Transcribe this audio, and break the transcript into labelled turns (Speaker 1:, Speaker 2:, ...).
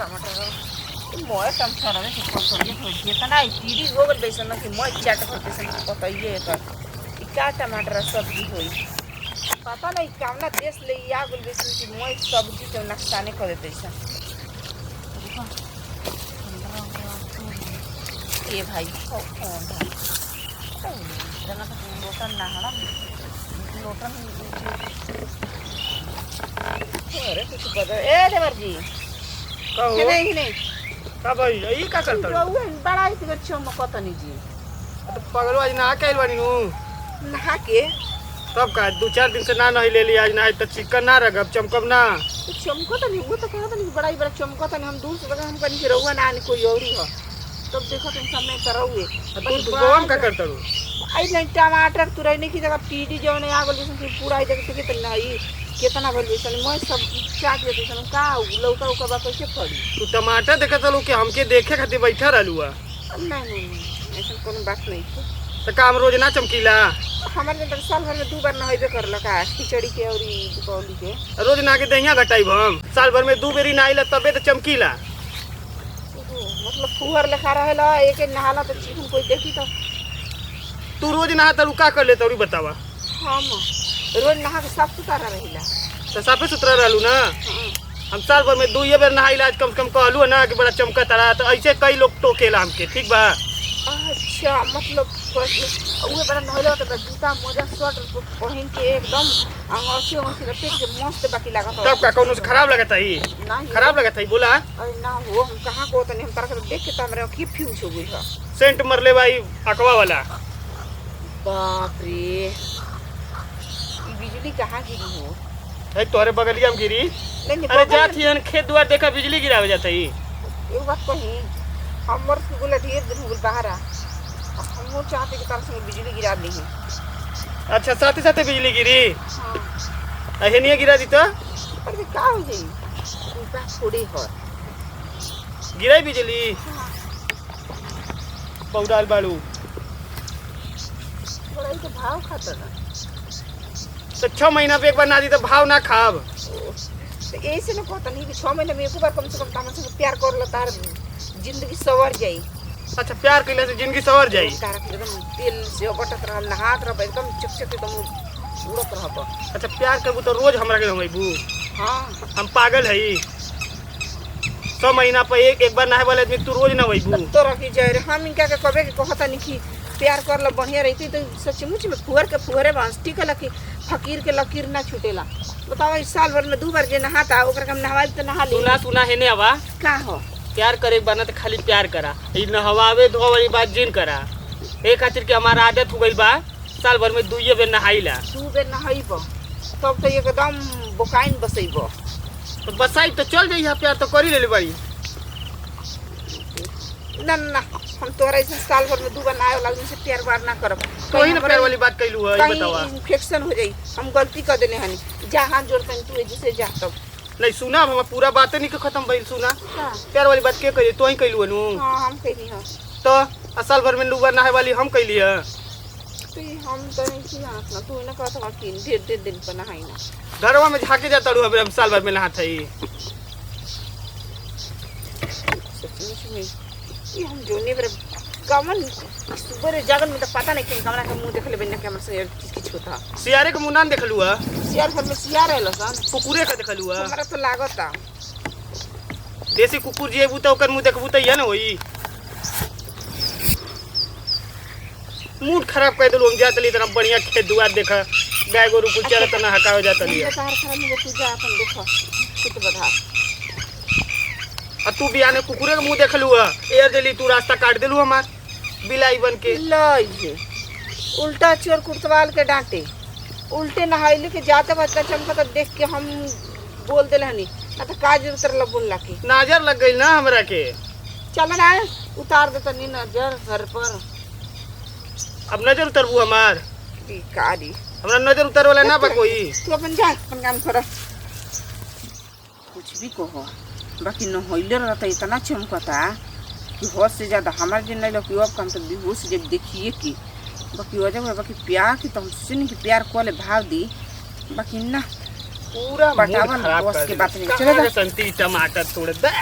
Speaker 1: टमाटर मोए टमाटर रे कि पसंद हो जितना टीडी हो गल बेसन कि मोए चाट कर बेसन बताइए एकर ई का टमाटर सब्जी होई पता नहीं कामना देश ले आ गल बेसन कि मोए सब्जी के नुकसाने कर देते सन ये भाई जना तो लोटन ना हड़ा लोटन अरे कुछ बदल ए देवर जी
Speaker 2: कहो
Speaker 1: नहीं
Speaker 2: का भाई ई का करता
Speaker 1: रहुए बड़ा इतने चमकत नहीं जी
Speaker 2: तो पगलो आज ना कैल बानी नु
Speaker 1: नहा के
Speaker 2: तब का 2-4 दिन से ना नहीं ले ली आज ना तो चिकन ना रगब चमकब ना
Speaker 1: चमकत नहीं वो तो कहत नहीं बड़ा ही बड़ा चमकत नहीं हम दूर से लगा हम कहीं रहुआ ना आने कोई और ही हो तब देखो तुम समय करौए
Speaker 2: तू गोम का करता रू
Speaker 1: आई नहीं टमाटर तुरई नहीं की जगह पीडी जो ने आ गल जैसे पूरा आई जगह के कितना ही कितना भर बेसन मैं सब चाट देते सन का लौका उका बा कैसे पड़ी
Speaker 2: तू टमाटर देखत रहलू कि हमके देखे खातिर बैठा रहलू
Speaker 1: नहीं ऐसा कोनो बात नहीं है
Speaker 2: तो काम रोज ना चमकीला
Speaker 1: हमारे तो साल भर में 2 बार नहाइबे करल का खिचड़ी के और दीपावली के
Speaker 2: रोज ना के दहिया घटाई हम साल भर में 2 बेरी नहाइला तबे तो चमकीला
Speaker 1: मतलब फुहर लेखा रहेला एक नहाला तो चिकन कोई देखी तो
Speaker 2: तू रोज नहा तरू का कर लेता बतावा
Speaker 1: हम रोज नहा के साफ सुथरा रहिला
Speaker 2: तो साफे सुथरा रहलू ना हम साल भर में 2 बेर नहाइला आज कम से कम कहलू ना कि बड़ा चमकत रहा तो ऐसे कई लोग टोकेला हमके ठीक बा
Speaker 1: अच्छा मतलब उहे बड़ा नहला तो जूता मोजा स्वेटर पहन के एकदम अंगोछी अंगोछी रखे के मस्त बाकी लागत
Speaker 2: तब का कोनो से खराब लगता है
Speaker 1: नहीं
Speaker 2: खराब लगता है बोला
Speaker 1: अरे ना वो हम कहां को तने हम तरह देख के तो हमरा की फ्यूज हो गई है
Speaker 2: सेंट मरले भाई अकवा वाला
Speaker 1: बाप रे ई बिजली कहां गिरी हो
Speaker 2: है तोरे बगलिया में गिरी
Speaker 1: नहीं
Speaker 2: अरे जात हियन खेत दुआर देखा बिजली गिरावे जाता है
Speaker 1: एक बात कही हमर गुला ढेर दिन हो गल बाहर हम चाहते कि तार से बिजली गिरा दी है
Speaker 2: अच्छा साथे साथे बिजली गिरी
Speaker 1: हां
Speaker 2: अहे नहीं गिरा दी तो
Speaker 1: अरे का हो जाई रुपया थोड़ी हो
Speaker 2: गिराई बिजली पौडाल बालू
Speaker 1: थोड़ा तो भाव खाता ना
Speaker 2: तो 6 महीना पे एक बार ना दी तो भाव ना खाब
Speaker 1: तो ऐसे ना कहता नहीं कि 6 महीने में एक बार कम से कम तामन से प्यार कर लो तार जिंदगी सवर जाई
Speaker 2: अच्छा प्यार कइले से जिंदगी सवर जाई
Speaker 1: तारा एकदम तेल से बटत रहल नहात रह एकदम चकचक एकदम उड़त रहब
Speaker 2: अच्छा प्यार करबू तो रोज हमरा के हमैबू
Speaker 1: हां
Speaker 2: हम पागल हई 6 महीना पे एक बार नहाए वाले आदमी तू रोज ना वैबू
Speaker 1: तो रखी जाए रे हम इनका के कबे के कहता नहीं कि प्यार कर लो बढ़िया रहती तो सचमुच में फुहर के फुहरे बांस ठीक है लकी फकीर के लकीर ना छूटेला बताओ इस साल भर में 2 बार जे नहाता ओकरा के हम नहाए तो नहा ली
Speaker 2: सुना हेने आवा
Speaker 1: का हो
Speaker 2: प्यार करे बना तो खाली प्यार करा ई नहवावे धोवाई बात जिन करा ए खातिर के हमारा आदत हो गइल बा साल भर में 2 बेर नहाइला
Speaker 1: 2 बेर नहाइब तब तो एकदम बोकाइन बसैब
Speaker 2: तो बसाई तो चल जाई प्यार तो करी लेले बाई
Speaker 1: ना ना हम तोरा ऐसे साल भर में 2 बार नहाए वाला से प्यार बार ना करब
Speaker 2: तो ही ना प्यार वाली बात कइलू है ई बतावा
Speaker 1: इन्फेक्शन हो जाई हम गलती कर देने हनी जा हाथ जोड़तन तू जैसे जा तब
Speaker 2: नहीं सुना हम पूरा बातें नहीं खत्म भइल सुना
Speaker 1: हां
Speaker 2: प्यार वाली बात के कही तो ही कइलू नु
Speaker 1: हां हम कही हां
Speaker 2: तो साल भर में 2 बार नहाए वाली हम कइली है
Speaker 1: तो हम तो नहीं की हाथ ना तू ना कहत कि ढेर दिन पर नहाई ना
Speaker 2: घरवा में झाके जाता रू हम साल भर में नहात हई
Speaker 1: सचमुच में ये हम जोने पर कमन सुबह जागन में तो पता नहीं कि कमरा का मुंह देख ले बिना कैमरा से किछ होता
Speaker 2: सियारे के मुंह देखलू है
Speaker 1: सियार घर में सियार रहल सन
Speaker 2: कुकुरे का देखलू है
Speaker 1: हमरा तो लागता
Speaker 2: देसी कुकुर जेबू तो ओकर मुंह देखबू त या न होई मूड खराब कर देलू हम जातली इतना बढ़िया खेत दुआर देखा गाय गोरु कुल चरत ना हका हो जातली
Speaker 1: ये तार खरा में तू जा अपन देखो कित बधा
Speaker 2: आ तू बियाने कुकुरे के मुंह देखलू है एयर देली तू रास्ता काट देलू हमार बिलाई बन के
Speaker 1: लई उल्टा चोर कुर्तवाल के डांटे उल्टे नहाइले के जाते बच्चा चमका देख के हम बोल देले हनी ना तो काज उतर बोलला के
Speaker 2: नजर लग गई ना हमरा के
Speaker 1: चल ना उतार दे तनी नजर घर पर
Speaker 2: अब नजर उतरबू हमार
Speaker 1: कारी
Speaker 2: हमरा नजर उतर वाला ना बा कोई
Speaker 1: तू अपन जा अपन काम कर कुछ भी कहो बाकी न होइले रहता इतना चमकता कि हद से ज्यादा हमारे दिन नहीं लोग अब काम तो बेहोश जब देखिए कि बाकी वजह बाकी प्यार की तो हम सोचे कि प्यार को ले भाव दी बाकी ना
Speaker 2: पूरा
Speaker 1: बटावन बॉस के बात नहीं चलेगा
Speaker 2: संती टमाटर तोड़ दे